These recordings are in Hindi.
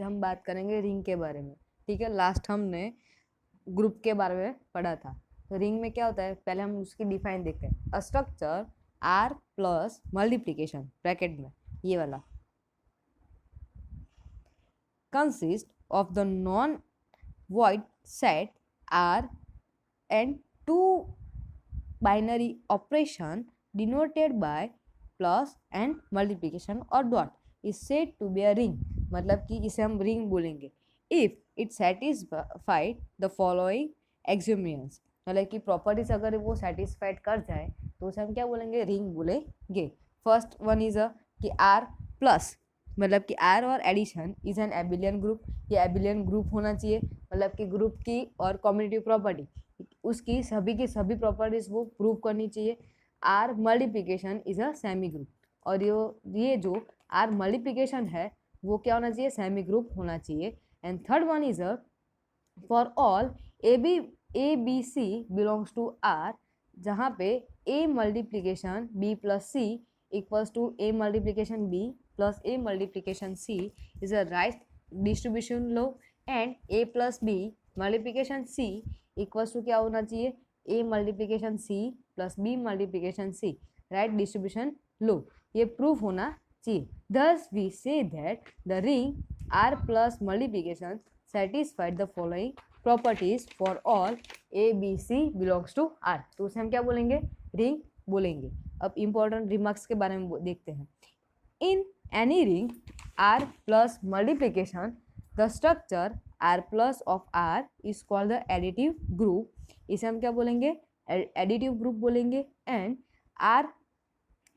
हम बात करेंगे रिंग के बारे में। ठीक है, लास्ट हमने ग्रुप के बारे में पढ़ा था। तो रिंग में क्या होता है, पहले हम उसकी डिफाइन देखते हैं। A structure R plus multiplication bracket में ये वाला consist of the non void set R and two binary operation denoted by plus and multiplication or dot is said to be a ring। मतलब कि इसे हम रिंग बोलेंगे if it satisfied the following axioms। मतलब कि प्रॉपर्टीज अगर वो सेटिस्फाइड कर जाए तो उसे हम क्या बोलेंगे, रिंग बोलेंगे। फर्स्ट वन इज अ कि आर प्लस, मतलब कि आर और addition is an abelian group. ये एबिलियन ग्रुप होना चाहिए, मतलब कि ग्रुप की और कॉम्बिनेटिव प्रॉपर्टी उसकी सभी की सभी प्रॉपर्टीज वो प्रूव करनी चाहिए। R multiplication is a semi group, और ये जो आर मल्टीप्लिकेशन है वो क्या होना चाहिए, सेमी ग्रुप होना चाहिए। And third one is a for all a b c belongs to R, जहाँ पे a multiplication b plus c equals to a multiplication b plus a multiplication c is a right distribution law. And a plus b multiplication c equals to क्या होना चाहिए, a multiplication c plus b multiplication c, right distribution law. ये प्रूफ होना चाहिए। Thus we say that the ring R plus multiplication satisfied the following properties for all A B C belongs to R। तो उसे हम क्या बोलेंगे, रिंग बोलेंगे। अब इंपॉर्टेंट रिमार्क्स के बारे में देखते हैं। In any ring R plus multiplication the structure R plus of R is called the additive group। इसे हम क्या बोलेंगे, एडिटिव ग्रुप बोलेंगे। And R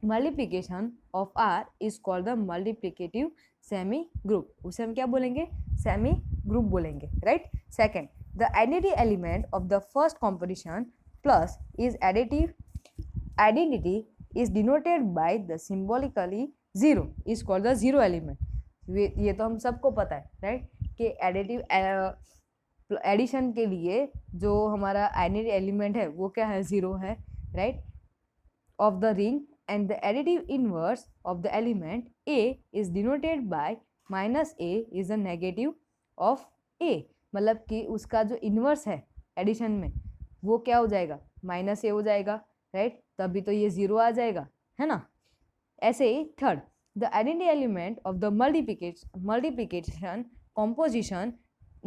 multiplication of R is called the multiplicative semi group। उसे हम क्या बोलेंगे, सेमी ग्रुप बोलेंगे, right. Second, the identity element of the first composition plus is identity is denoted by the symbolically zero is called the zero element. ये तो हम सबको पता है, राइट, कि एडिटिव एडिशन के लिए जो हमारा आइडेंटिटी एलिमेंट है वो क्या है, जीरो है, right, of the ring. And the additive inverse of the element A is denoted by minus A is a negative of A। मतलब कि उसका जो इन्वर्स है एडिशन में वो क्या हो जाएगा, माइनस ए हो जाएगा, राइट, तभी तो ये जीरो आ जाएगा, है ना। ऐसे ही third, the identity element of the multiplication composition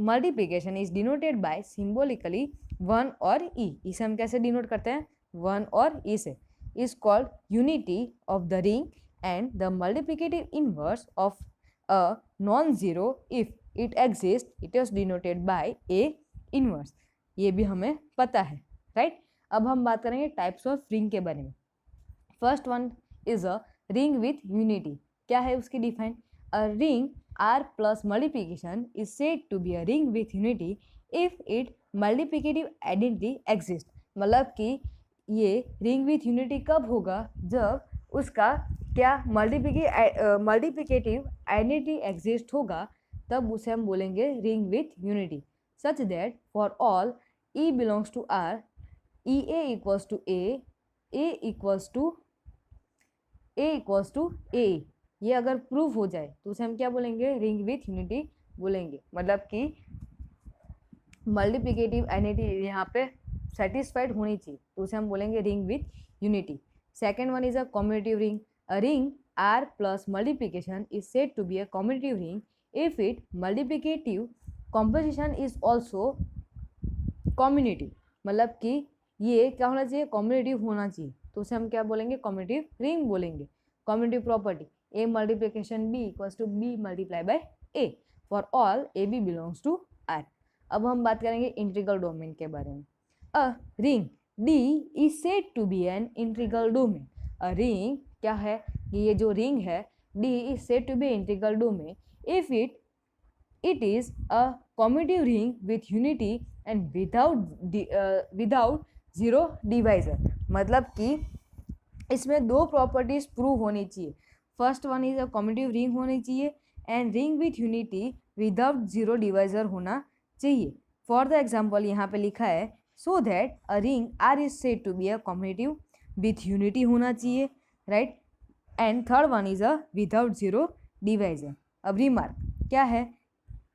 multiplication is denoted by symbolically one और ई। इसे हम कैसे डिनोट करते हैं, वन और ई से। is called unity of the ring and the multiplicative inverse of a non-zero if it exists it is denoted by a inverse। ये भी हमें पता है, राइट। अब हम बात करेंगे टाइप्स ऑफ रिंग के बारे में। First one is a ring with unity. क्या है उसकी define, a ring R plus multiplication is said to be a ring with unity if it multiplicative identity exist. मतलब कि ये रिंग विथ यूनिटी कब होगा, जब उसका क्या मल्टीप्लिकेटिव आइडेंटिटी एग्जिस्ट होगा, तब उसे हम बोलेंगे ring with unity. Such that for all e belongs to R e a equals to a equals to a, ये अगर प्रूव हो जाए तो उसे हम क्या बोलेंगे, रिंग विथ यूनिटी बोलेंगे। मतलब कि मल्टीप्लिकेटिव आइडेंटिटी यहाँ पे सेटिस्फाइड होनी चाहिए तो उसे हम बोलेंगे ring with unity. Second one is a commutative ring. A ring R plus multiplication is said to be a commutative ring if it multiplicative composition is also commutative. मतलब कि ये क्या होना चाहिए, कॉम्यूटेटिव होना चाहिए तो उसे हम क्या बोलेंगे, कॉम्यूटेटिव रिंग बोलेंगे। Commutative property a multiplication b equals to b multiply by a for all a b belongs to R. अब हम बात करेंगे इंटीग्रल डोमेन के बारे में। A ring D is said to be an integral domain। A ring क्या है, ये जो रिंग है D is said to be an integral domain if it is a commutative ring with unity and without zero divisor। मतलब कि इसमें दो प्रॉपर्टीज प्रूव होनी चाहिए। First one is a commutative ring होनी चाहिए and ring with unity without zero divisor होना चाहिए। फॉर द एग्जाम्पल यहाँ पे लिखा है so that a ring R is said to be a commutative with unity होना चाहिए, right। and third one is a without zero divisor। अब रिमार्क क्या है,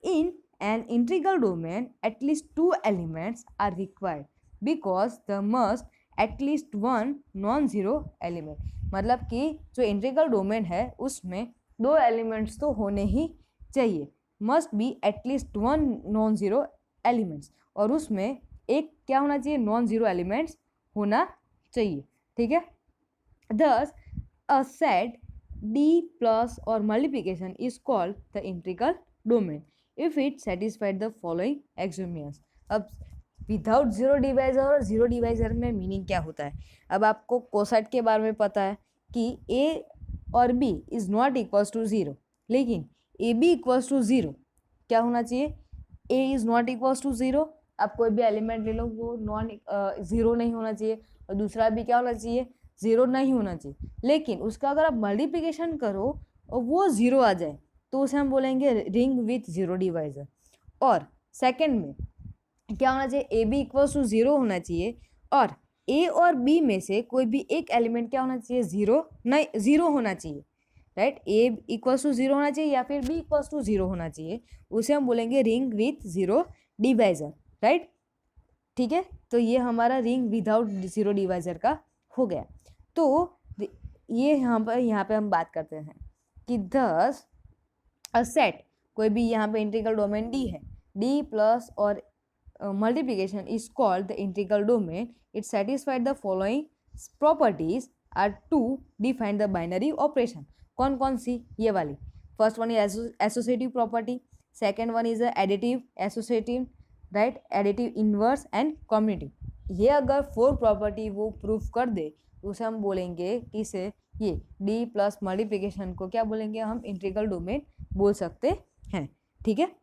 In an integral domain, at least two elements are required because there must at least one non-zero element. मतलब कि जो इंटीग्रल डोमेन है उसमें दो एलिमेंट्स तो होने ही चाहिए, must be at least one non zero elements, और उसमें एक क्या होना चाहिए, नॉन जीरो एलिमेंट्स होना चाहिए, ठीक है। Thus, a set D plus or multiplication is called the integral domain if it satisfies the following axioms. अब विदाउट जीरो डिवाइजर और जीरो डिवाइजर में मीनिंग क्या होता है। अब आपको कोसेट के बारे में पता है कि ए और b is not equals to zero, लेकिन a b equals to zero क्या होना चाहिए, a is not equals to zero. आप कोई भी एलिमेंट ले लो वो नॉन जीरो नहीं होना चाहिए, और दूसरा भी क्या होना चाहिए, जीरो नहीं होना चाहिए। लेकिन उसका अगर आप मल्टीप्लिकेशन करो और वो जीरो आ जाए तो उसे हम बोलेंगे रिंग विथ जीरो डिवाइजर। और सेकंड में क्या होना चाहिए, a b equals to zero होना चाहिए, और ए और बी में से कोई भी एक एलिमेंट क्या होना चाहिए, जीरो नहीं, जीरो होना चाहिए, right. A equals to zero होना चाहिए या फिर बी इक्वल्स टू जीरो होना चाहिए, उसे हम बोलेंगे ring with zero divisor, right, ठीक है। तो ये हमारा रिंग विदाउट जीरो डिवाइजर का हो गया। तो ये यहाँ पे हम बात करते हैं कि दस अ सेट, कोई भी यहाँ पे इंटीग्रल डोमेन डी है, डी प्लस और multiplication is called the integral domain. It satisfies the following properties are to define the binary operation. कौन कौन सी, ये वाली, first one is associative property, second one is additive associative, right, additive inverse and commutative. ये अगर फोर प्रॉपर्टी वो प्रूफ कर दे तो उसे हम बोलेंगे कि इसे ये डी प्लस मल्टीप्लिकेशन को क्या बोलेंगे, हम इंटीग्रल डोमेन बोल सकते हैं, ठीक है।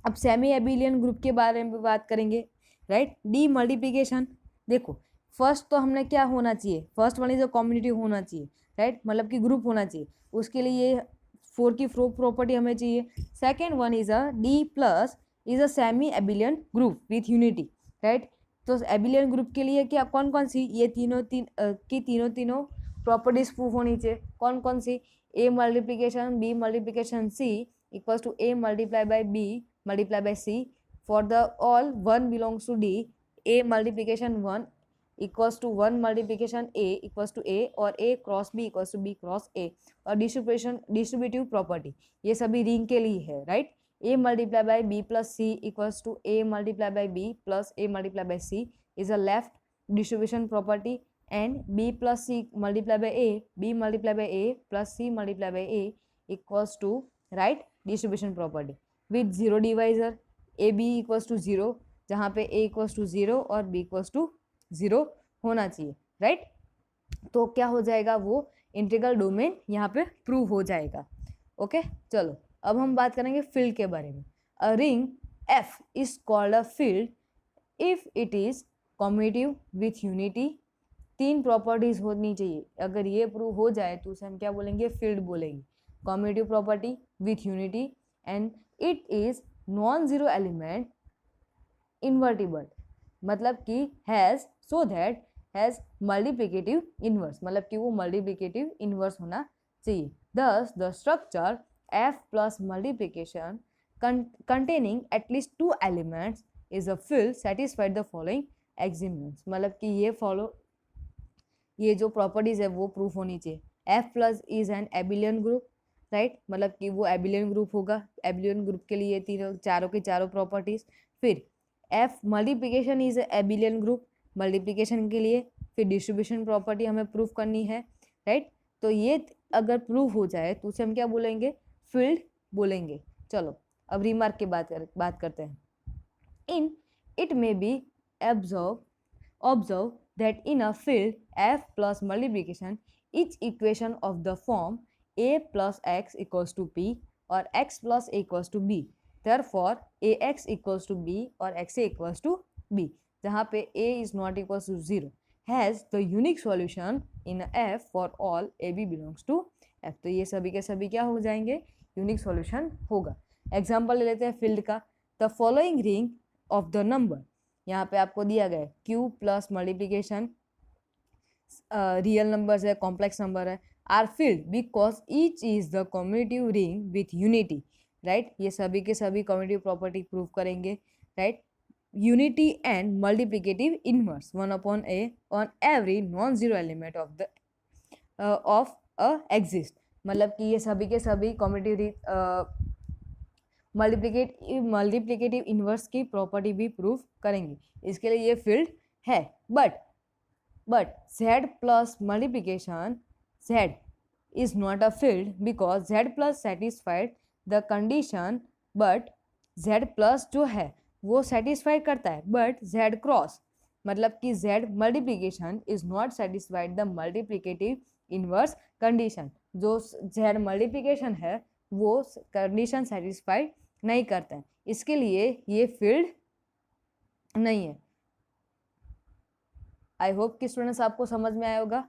अब सेमी एबिलियन ग्रुप के बारे में बात करेंगे, राइट। डी मल्टीप्लिकेशन, देखो फर्स्ट तो हमने क्या होना चाहिए, फर्स्ट वन इज अ कम्युनिटिव होना चाहिए, राइट, मतलब कि ग्रुप होना चाहिए, उसके लिए ये फोर की फोर प्रॉपर्टी हमें चाहिए। Second one is a D plus is a semi abelian group with unity, right. तो एबिलियन ग्रुप के लिए क्या कौन कौन सी, ये तीनों प्रॉपर्टीज प्रूफ होनी चाहिए। कौन कौन सी, a multiplication b multiplication c equals to a multiply by b multiply by c for the all 1 belongs to D, a multiplication 1 equals to 1 multiplication a equals to a, और a cross b equals to b cross a, और डिस्ट्रीब्यूटिव प्रॉपर्टी ये सभी रिंग के लिए है, right. a multiply by b plus c equals to a multiply by b plus a multiply by c is a left distribution property, and b plus c multiply by a, b multiply by a plus c multiply by a equals to right distribution property with zero divisor, a b equals to zero, जहाँ पे ए इक्वल्स टू जीरो और बी इक्वल्स टू जीरो होना चाहिए, राइट। तो क्या हो जाएगा, वो इंटीग्रल डोमेन यहाँ पे प्रूव हो जाएगा, ओके। चलो अब हम बात करेंगे फील्ड के बारे में। A ring F is called a field if it is commutative with unity. तीन प्रॉपर्टीज होनी चाहिए, अगर ये प्रूव हो जाए तो उसे हम क्या बोलेंगे, फील्ड बोलेंगे। Commutative property with unity and it is non zero element invertible, मतलब कि has so that has multiplicative inverse, मतलब कि वो मल्टीप्लिकेटिव इनवर्स होना चाहिए। Thus the structure F plus multiplication containing at least two elements is a field satisfied the following axioms, मतलब कि ये जो प्रॉपर्टीज है वो प्रूफ होनी चाहिए। F plus is an abelian group, right, मतलब कि वो एबिलियन ग्रुप होगा। एबिलियन ग्रुप के लिए तीनों चारों के चारों प्रॉपर्टीज। फिर F multiplication is abelian group, multiplication के लिए। फिर डिस्ट्रीब्यूशन प्रॉपर्टी हमें प्रूफ करनी है, राइट। तो ये अगर प्रूफ हो जाए तो उसे हम क्या बोलेंगे, फील्ड बोलेंगे। चलो अब रिमार्क की बात करते हैं। In it may be observe that in a field F plus multiplication each equation of the form a plus x equals to b or x plus a equals to b. Therefore, ax equals to b or xa equals to b, जहाँ पे a is not equals to 0 has the unique solution in f for all ab belongs to f. तो ये सभी के सभी क्या हो जाएंगे, यूनिक सॉल्यूशन होगा। एग्जाम्पल ले लेते हैं फील्ड का। The following ring of the number, यहाँ पे आपको दिया गया है q plus multiplication, real numbers है, कॉम्प्लेक्स नंबर है, are field because each is the commutative ring with unity, right, ये सभी के सभी कम्यूटेटिव प्रॉपर्टी प्रूव करेंगे, right. Unity and multiplicative inverse 1/a on every non zero element of a exist, मतलब कि ये सभी के सभी कम्यूटेटिव मल्टीप्लिकेटिव इनवर्स की प्रॉपर्टी भी प्रूव करेंगे, इसके लिए ये फील्ड है। But z plus multiplication, z is not a field because z plus satisfied the condition, but z plus जो है वो satisfy करता है, but z cross मतलब कि z multiplication is not satisfied the multiplicative inverse condition, जो z multiplication है वो condition satisfy नहीं करता है, इसके लिए ये फील्ड नहीं है। आई होप कि स्टूडेंट्स आपको समझ में आया होगा।